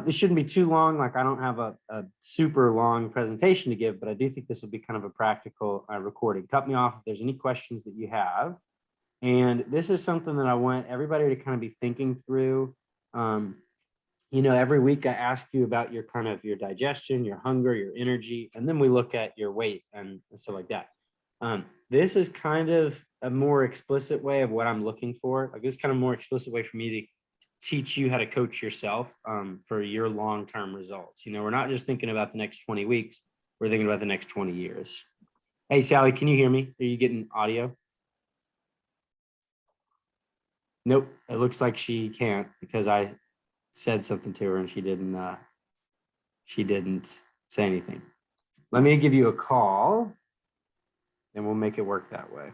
This shouldn't be too long. Like I don't have a super long presentation to give, but I do think this will be kind of a practical recording. Cut me off if there's any questions that you have. And this is something that I want everybody to kind of be thinking through. You know, every week I ask you about your kind of your digestion, your hunger, your energy, and then we look at your weight and stuff like that. This is kind of a more explicit way of what I'm looking for. Like this is kind of more explicit way for me to teach you how to coach yourself for your long-term results. You know, we're not just thinking about the next 20 weeks, we're thinking about the next 20 years. Hey, Sally, can you hear me? Are you getting audio? Nope, it looks like she can't because I said something to her and she didn't say anything. Let me give you a call and we'll make it work that way.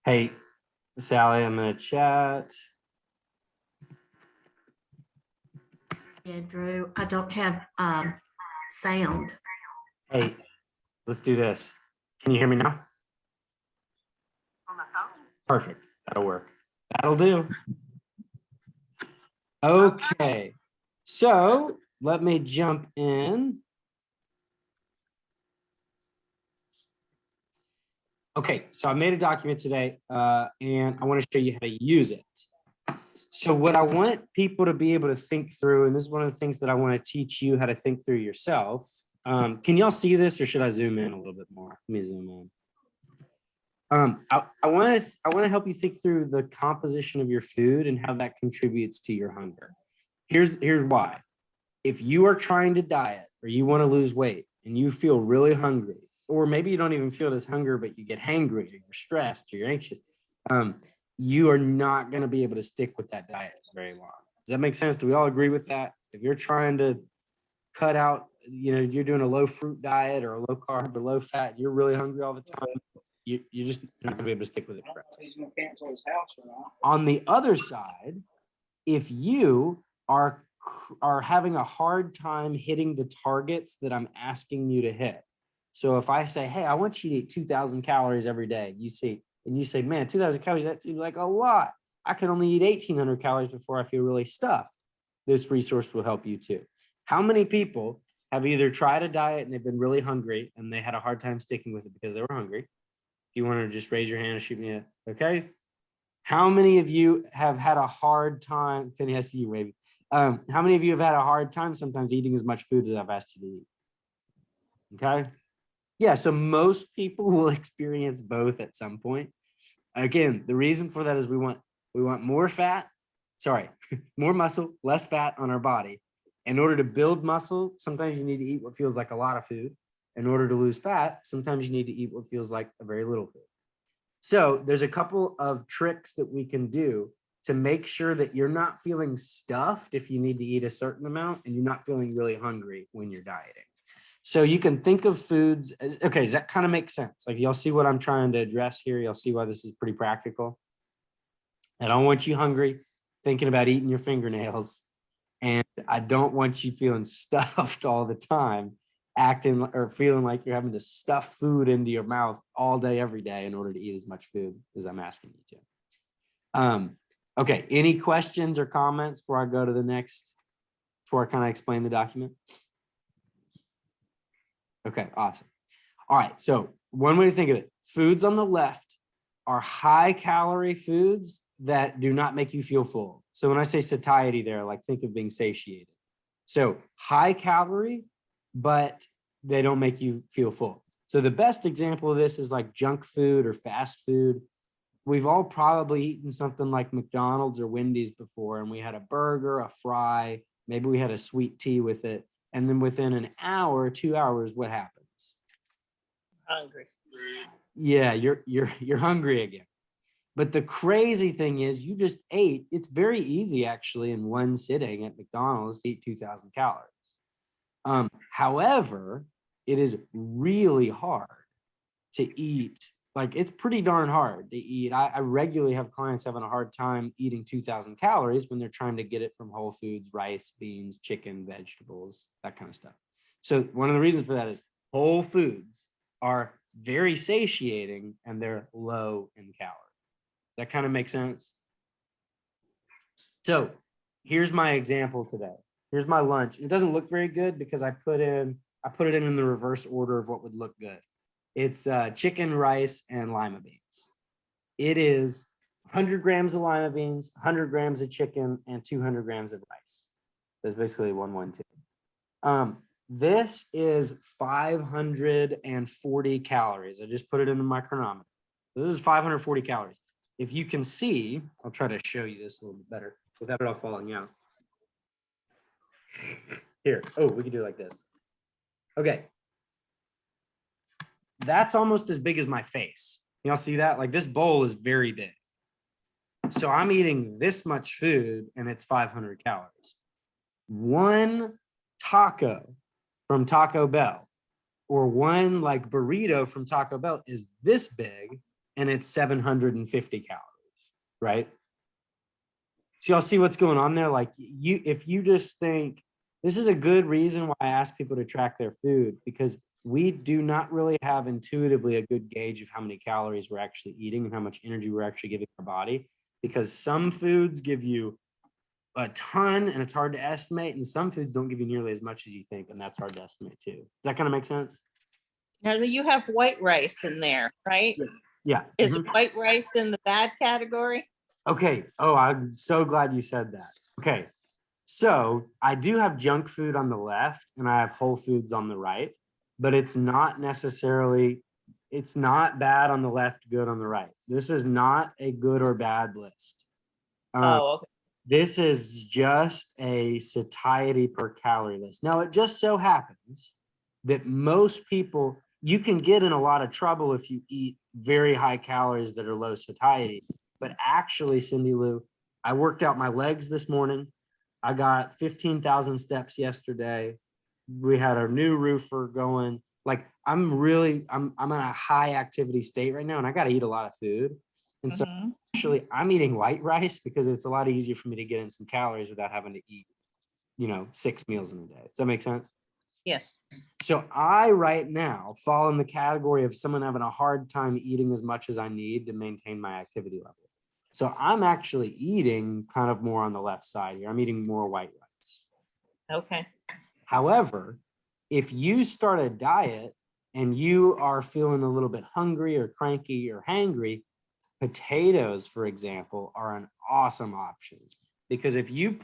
Hey, Sally, I'm gonna chat. Andrew, I don't have sound. Hey, let's do this. Can you hear me now? Perfect. That'll work. That'll do. Okay. So let me jump in. Okay, so I made a document today and I want to show you how to use it. So what I want people to be able to think through, and this is one of the things that I want to teach you how to think through yourself. Can y'all see this or should I zoom in a little bit more? Let me zoom in. I want to help you think through the composition of your food and how that contributes to your hunger. Here's why. If you are trying to diet or you want to lose weight and you feel really hungry, or maybe you don't even feel this hunger, but you get hangry or you're stressed or you're anxious, you are not going to be able to stick with that diet for very long. Does that make sense? Do we all agree with that? If you're trying to cut out, you know, you're doing a low fruit diet or a low carb or low fat, you're really hungry all the time, you're just not going to be able to stick with it forever. He's going to cancel his house or not. On the other side, if you are having a hard time hitting the targets that I'm asking you to hit. So if I say, hey, I want you to eat 2,000 calories every day, you say, man, 2,000 calories, that seems like a lot. I can only eat 1,800 calories before I feel really stuffed. This resource will help you too. How many people have either tried a diet and they've been really hungry and they had a hard time sticking with it because they were hungry? If you want to just raise your hand and shoot me okay? How many of you have had a hard time, Penny, I see you maybe. How many of you have had a hard time sometimes eating as much food as I've asked you to eat? Okay. Yeah, so most people will experience both at some point. Again, the reason for that is we want more fat, more muscle, less fat on our body. In order to build muscle, sometimes you need to eat what feels like a lot of food. In order to lose fat, sometimes you need to eat what feels like a very little food. So there's a couple of tricks that we can do to make sure that you're not feeling stuffed if you need to eat a certain amount and you're not feeling really hungry when you're dieting. So you can think of foods as, okay, does that kind of make sense? Like y'all see what I'm trying to address here? Y'all see why this is pretty practical? I don't want you hungry, thinking about eating your fingernails. And I don't want you feeling stuffed all the time, acting or feeling like you're having to stuff food into your mouth all day, every day in order to eat as much food as I'm asking you to. Okay, any questions or comments before I go to the next, before I kind of explain the document? Okay, awesome. All right, so one way to think of it, foods on the left are high calorie foods that do not make you feel full. So when I say satiety there, like think of being satiated. So high calorie, but they don't make you feel full. So the best example of this is like junk food or fast food. We've all probably eaten something like McDonald's or Wendy's before, and we had a burger, a fry, maybe we had a sweet tea with it. And then within an hour, 2 hours, what happens? Hungry. Yeah, you're hungry again. But the crazy thing is you just ate. It's very easy actually in one sitting at McDonald's to eat 2,000 calories. However, it is really hard to eat. Like it's pretty darn hard to eat. I regularly have clients having a hard time eating 2,000 calories when they're trying to get it from whole foods, rice, beans, chicken, vegetables, that kind of stuff. So one of the reasons for that is whole foods are very satiating, and they're low in calorie. That kind of makes sense. So here's my example today. Here's my lunch. It doesn't look very good because I put it in the reverse order of what would look good. It's chicken, rice, and lima beans. It is 100 grams of lima beans, 100 grams of chicken, and 200 grams of rice. That's basically 112. This is 540 calories. I just put it into my chronometer. So this is 540 calories. If you can see, I'll try to show you this a little bit better without it all falling out. Here, oh, we can do it like this. Okay. That's almost as big as my face. Y'all see that? Like this bowl is very big. So I'm eating this much food and it's 500 calories. One taco from Taco Bell or one like burrito from Taco Bell is this big and it's 750 calories, right? So y'all see what's going on there? Like if you just think, this is a good reason why I ask people to track their food, because we do not really have intuitively a good gauge of how many calories we're actually eating and how much energy we're actually giving our body, because some foods give you a ton and it's hard to estimate, and some foods don't give you nearly as much as you think, and that's hard to estimate too. Does that kind of make sense? Now you have white rice in there, right? Yeah. Is white rice in the bad category? Okay. Oh, I'm so glad you said that. Okay. So I do have junk food on the left and I have whole foods on the right, but it's not necessarily, it's not bad on the left, good on the right. This is not a good or bad list. Okay. This is just a satiety per calorie list. Now, it just so happens that most people, you can get in a lot of trouble if you eat very high calories that are low satiety. But actually, Cindy Lou, I worked out my legs this morning. I got 15,000 steps yesterday. We had our new roofer going. Like I'm in a high activity state right now, and I got to eat a lot of food. And so actually I'm eating white rice because it's a lot easier for me to get in some calories without having to eat, 6 meals in a day. Does that make sense? Yes. So I right now fall in the category of someone having a hard time eating as much as I need to maintain my activity level. So I'm actually eating kind of more on the left side here. I'm eating more white rice. Okay. However, if you start a diet and you are feeling a little bit hungry or cranky or hangry, potatoes, for example, are an awesome option. Because if you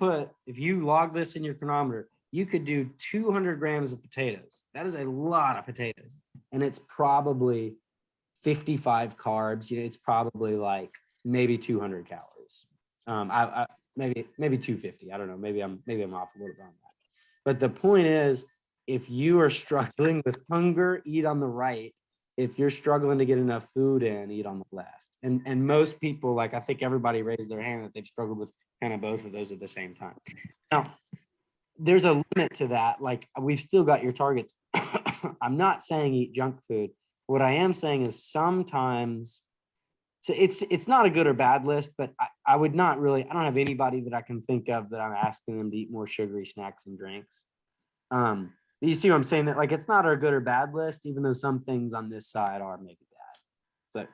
log this in your chronometer, you could do 200 grams of potatoes. That is a lot of potatoes. And it's probably 55 carbs. It's probably like maybe 200 calories. Maybe 250. I don't know. Maybe I'm off a little bit on that. But the point is, if you are struggling with hunger, eat on the right. If you're struggling to get enough food in, eat on the left. And most people, like I think everybody raised their hand that they've struggled with kind of both of those at the same time. Now, there's a limit to that. Like we've still got your targets. I'm not saying eat junk food. What I am saying is sometimes, so it's not a good or bad list, but I would not really, I don't have anybody that I can think of that I'm asking them to eat more sugary snacks and drinks. You see what I'm saying? That like it's not a good or bad list, even though some things on this side are maybe bad. So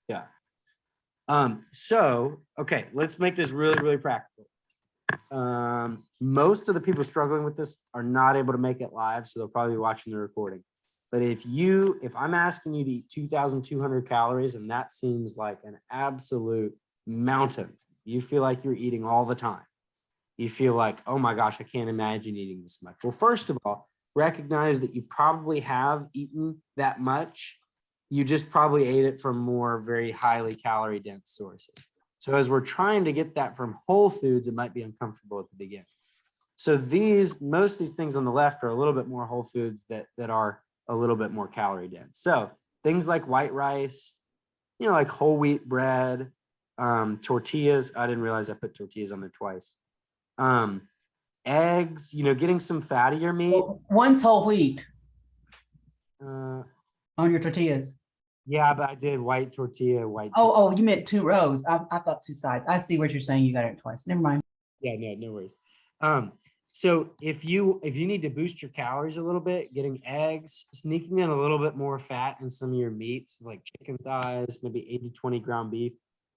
yeah. So okay, let's make this really, really practical. Most of the people struggling with this are not able to make it live, so they'll probably be watching the recording. But if I'm asking you to eat 2,200 calories, and that seems like an absolute mountain, you feel like you're eating all the time. You feel like, oh my gosh, I can't imagine eating this much. Well, first of all, recognize that you probably have eaten that much. You just probably ate it from more very highly calorie dense sources. So as we're trying to get that from whole foods, it might be uncomfortable at the beginning. So most of these things on the left are a little bit more whole foods that are a little bit more calorie dense. So things like white rice, like whole wheat bread, tortillas. I didn't realize I put tortillas on there twice. Eggs, getting some fattier meat. Well, one's whole wheat On your tortillas. Yeah, but I did white tortilla, Oh, you meant 2 rows. I thought 2 sides. I see what you're saying. You got it twice. Never mind. Yeah, no worries. So if you need to boost your calories a little bit, getting eggs, sneaking in a little bit more fat in some of your meats, like chicken thighs, maybe 80-20 ground beef,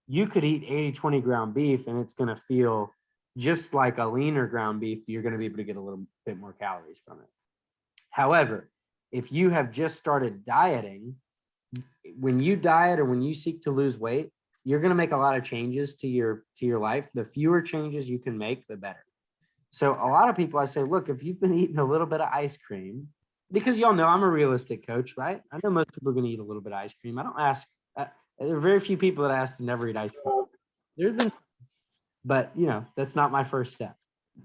you could eat 80-20 ground beef and it's going to feel just like a leaner ground beef. You're going to be able to get a little bit more calories from it. However, if you have just started dieting, when you diet or when you seek to lose weight, you're going to make a lot of changes to your life. The fewer changes you can make, the better. So a lot of people, I say, look, if you've been eating a little bit of ice cream, because y'all know I'm a realistic coach, right? I know most people are going to eat a little bit of ice cream. I don't ask, there are very few people that ask to never eat ice cream. There's been, but that's not my first step.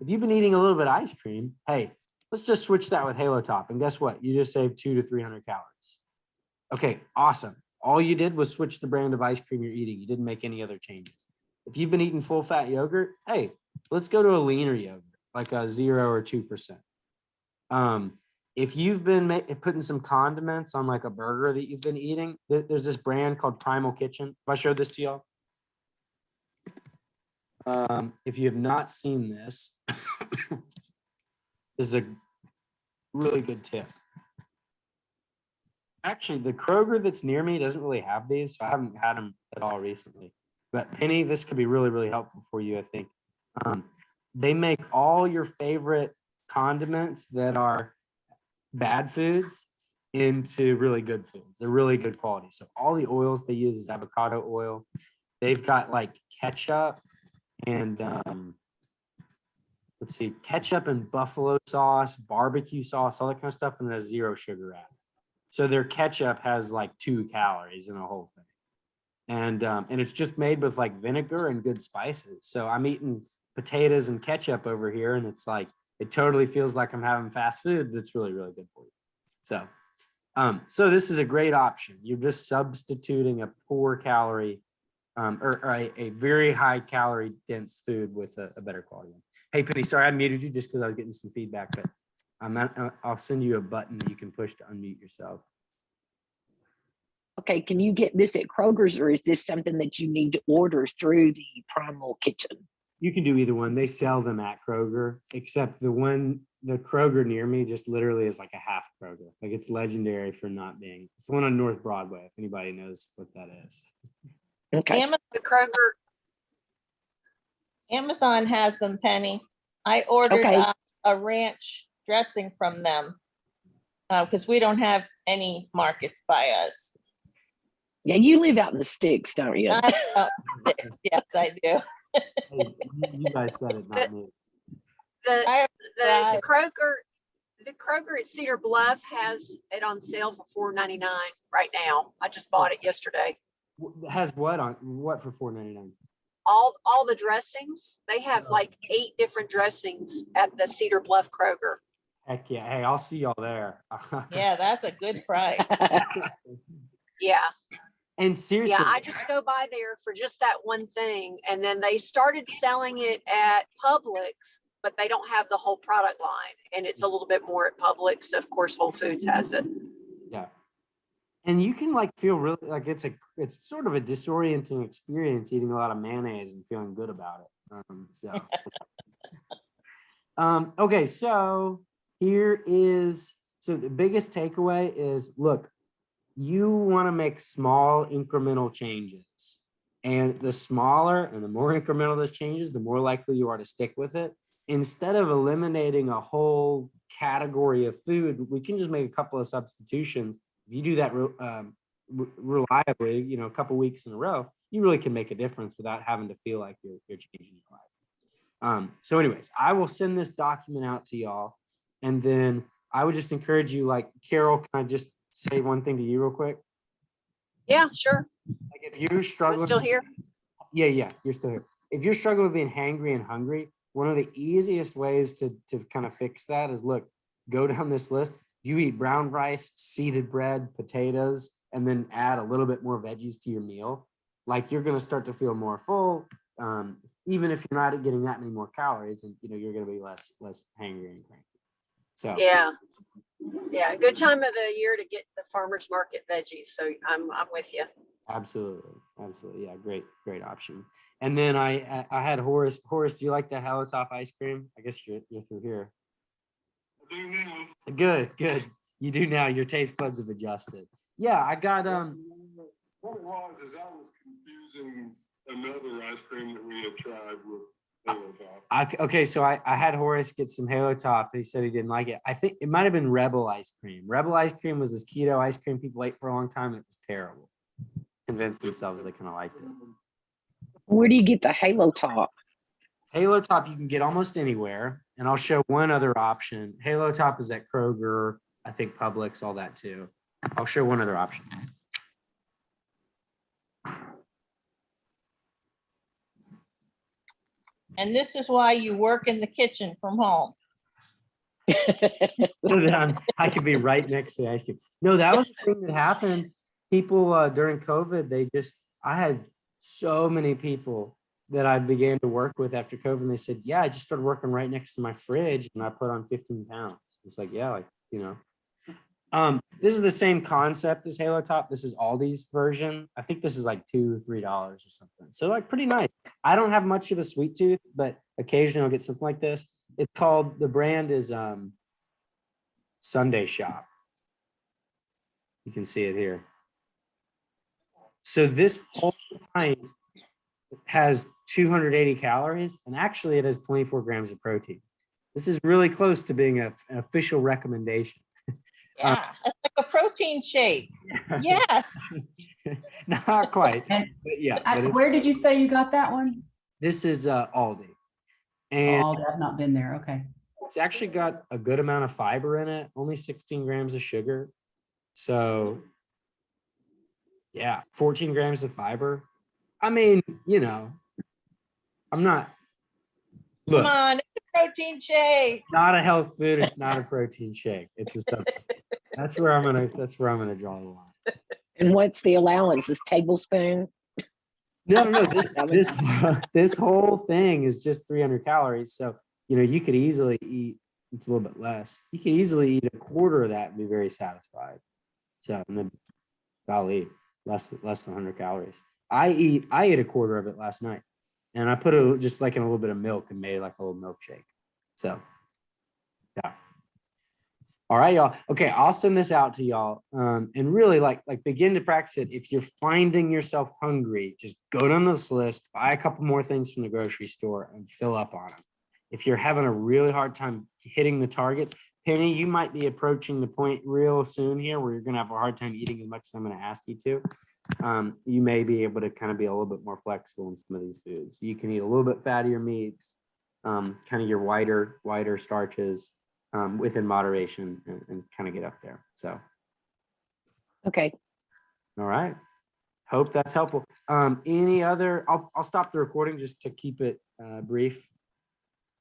If you've been eating a little bit of ice cream, hey, let's just switch that with Halo Top. And guess what? You just saved 200 to 300 calories. Okay, awesome. All you did was switch the brand of ice cream you're eating. You didn't make any other changes. If you've been eating full fat yogurt, hey, let's go to a leaner yogurt, like a 0 or 2%. If you've been putting some condiments on like a burger that you've been eating, there's this brand called Primal Kitchen. If I showed this to y'all, if you have not seen this, this is a really good tip. Actually, the Kroger that's near me doesn't really have these, so I haven't had them at all recently. But Penny, this could be really, really helpful for you, I think. They make all your favorite condiments that are bad foods into really good foods. They're really good quality. So all the oils they use is avocado oil. They've got like ketchup and let's see, ketchup and buffalo sauce, barbecue sauce, all that kind of stuff, and there's 0 sugar added. So their ketchup has like 2 calories in the whole thing. And it's just made with like vinegar and good spices. So I'm eating potatoes and ketchup over here, and it's like, it totally feels like I'm having fast food that's really, really good for you. So this is a great option. You're just substituting a poor calorie or a very high calorie dense food with a better quality one. Hey, Penny, sorry I muted you just because I was getting some feedback, but I'll send you a button that you can push to unmute yourself. Okay, can you get this at Kroger's, or is this something that you need to order through the Primal Kitchen? You can do either one. They sell them at Kroger, except the Kroger near me just literally is like a half Kroger. Like, it's legendary for not being. It's the one on North Broadway, if anybody knows what that is. Okay. The Kroger, Amazon has them, Penny. I ordered Okay. A ranch dressing from them because we don't have any markets by us. Yeah, you live out in the sticks, don't you? Yes, I do. Hey, you guys said it, not me. I the Kroger at Cedar Bluff has it on sale for $4.99 right now. I just bought it yesterday. Has what for $4.99? All the dressings. They have like 8 different dressings at the Cedar Bluff Kroger. Heck yeah. Hey, I'll see y'all there. Yeah, that's a good price. Yeah. And seriously, Yeah, I just go by there for just that one thing. And then they started selling it at Publix, but they don't have the whole product line. And it's a little bit more at Publix. Of course, Whole Foods has it. yeah. And you can like feel really like it's sort of a disorienting experience eating a lot of mayonnaise and feeling good about it. Okay, so the biggest takeaway is, look, you want to make small incremental changes, and the smaller and the more incremental those changes, the more likely you are to stick with it. Instead of eliminating a whole category of food, we can just make a couple of substitutions. If you do that reliably, a couple weeks in a row, you really can make a difference without having to feel like you're changing your life. So anyways, I will send this document out to y'all, and then I would just encourage you, like, Carol, can I just say one thing to you real quick? Yeah, sure. Like, if you're struggling, Still here? Yeah, you're still here. If you're struggling with being hangry and hungry, one of the easiest ways to kind of fix that is, look, go down this list. You eat brown rice, seeded bread, potatoes, and then add a little bit more veggies to your meal. Like, you're going to start to feel more full, even if you're not getting that many more calories, and you're going to be less hangry and cranky. So Yeah, good time of the year to get the farmers market veggies. So I'm with you. Absolutely. Absolutely. Yeah. Great option. And then I had Horace. Horace, do you like the Hello Top ice cream? I guess you're through here. I do now. Good. You do now. Your taste buds have adjusted. Yeah, I got What it was is I was confusing another ice cream that we had tried with Halo Top. okay, so I had Horace get some Halo Top. He said he didn't like it. I think it might have been Rebel ice cream. Rebel ice cream was this keto ice cream people ate for a long time. It was terrible. Convinced themselves they kind of liked it. Where do you get the Halo Top? Halo Top you can get almost anywhere. And I'll show one other option. Halo Top is at Kroger, I think Publix, all that too. I'll show one other option. And this is why you work in the kitchen from home. So that I could be right next to the ice cream. No, that was the thing that happened. People during COVID, I had so many people that I began to work with after COVID. And they said, yeah, I just started working right next to my fridge and I put on 15 pounds. It's like, yeah, like, you know. This is the same concept as Halo Top. This is Aldi's version. I think this is like $2, $3 or something. So like pretty nice. I don't have much of a sweet tooth, but occasionally I'll get something like this. It's called, the brand is Sunday Shop. You can see it here. So this whole pint has 280 calories, and actually it has 24 grams of protein. This is really close to being an official recommendation. Yeah, it's like a protein shake. Yes. Not quite, And but yeah. But where did you say you got that one? this is Aldi, and Oh, I've not been there. Okay. it's actually got a good amount of fiber in it, only 16 grams of sugar. So yeah, 14 grams of fiber. I mean, you know, I'm not, look, Come on, it's a protein shake. not a health food. It's not a protein shake. It's a substitute. That's where I'm gonna draw the line. And what's the allowance? This tablespoon? No. This whole thing is just 300 calories. So, you know, you could easily eat, it's a little bit less. You could easily eat a quarter of that and be very satisfied. So, and then golly, less than 100 calories. I ate a quarter of it last night, and I put it just like in a little bit of milk and made like a little milkshake. So, yeah. All right, y'all. Okay, I'll send this out to y'all, and really like begin to practice it. If you're finding yourself hungry, just go down this list, buy a couple more things from the grocery store, and fill up on them. If you're having a really hard time hitting the targets, Penny, you might be approaching the point real soon here where you're going to have a hard time eating as much as I'm going to ask you to. You may be able to kind of be a little bit more flexible in some of these foods. You can eat a little bit fattier meats, kind of your whiter starches, within moderation, and kind of get up there. So, Okay. all right. Hope that's helpful. Any other, I'll stop the recording just to keep it brief.